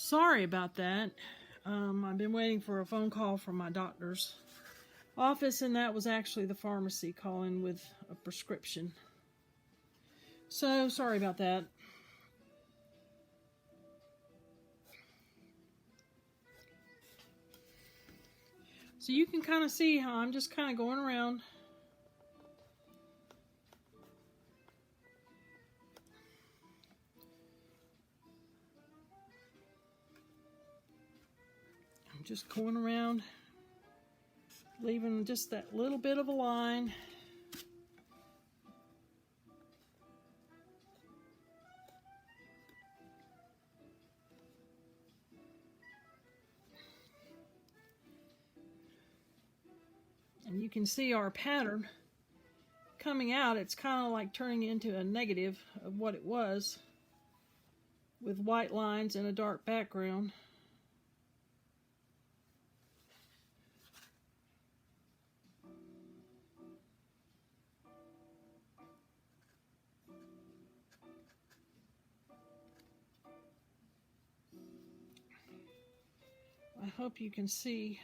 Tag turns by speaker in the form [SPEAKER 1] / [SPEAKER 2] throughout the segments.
[SPEAKER 1] Sorry about that. I've been waiting for a phone call from my doctor's office, and that was actually the pharmacy calling with a prescription. So, sorry about that. So you can kind of see how I'm just kind of going around. I'm just going around, leaving just that little bit of a line. And you can see our pattern coming out. It's kind of like turning into a negative of what it was, with white lines and a dark background. I hope you can see.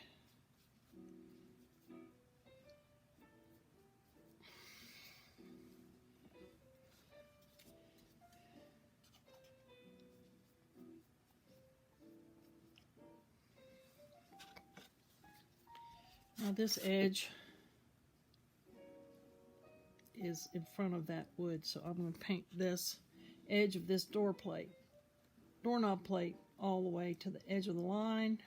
[SPEAKER 1] Now this edge is in front of that wood, so I'm going to paint this edge of this doorknob plate all the way to the edge of the line.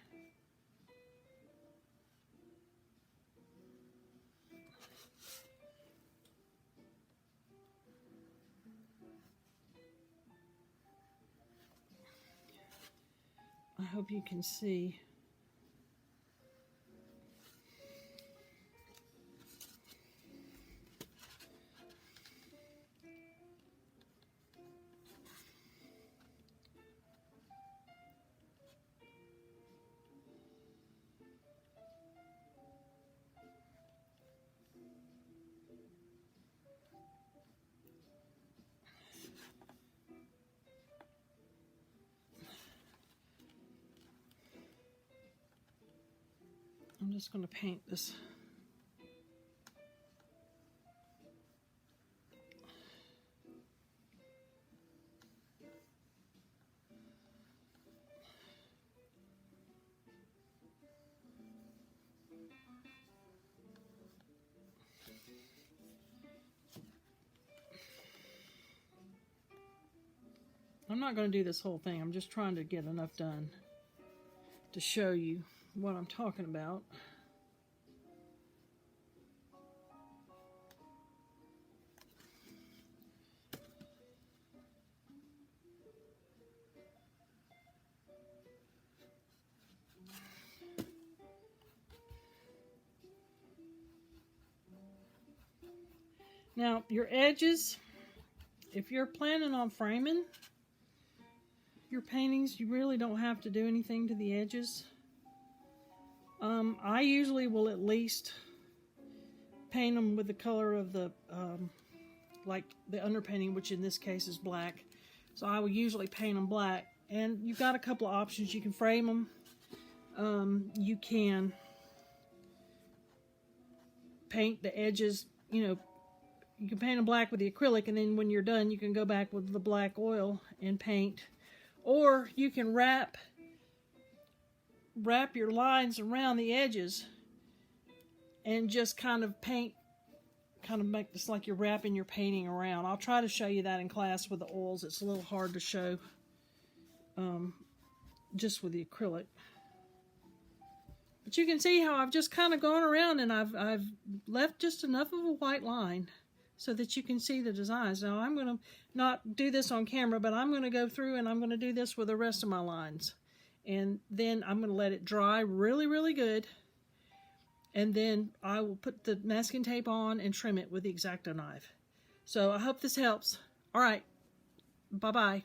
[SPEAKER 1] I hope you can see. I'm just going to paint this. I'm not going to do this whole thing. I'm just trying to get enough done to show you what I'm talking about. Now, your edges, if you're planning on framing your paintings, you really don't have to do anything to the edges. I usually will at least paint them with the color of the, like the underpainting, which in this case is black. So I will usually paint them black. And you've got a couple of options. You can frame them. You can paint the edges, you can paint them black with the acrylic, and then when you're done, you can go back with the black oil and paint. Or you can wrap your lines around the edges and just kind of paint, kind of make this like you're wrapping your painting around. I'll try to show you that in class with the oils. It's a little hard to show just with the acrylic. But you can see how I've just kind of gone around, and I've left just enough of a white line so that you can see the designs. Now I'm going to not do this on camera, but I'm going to go through and I'm going to do this with the rest of my lines. And then I'm going to let it dry really, really good. And then I will put the masking tape on and trim it with the X-Acto knife. So I hope this helps. All right. Bye-bye.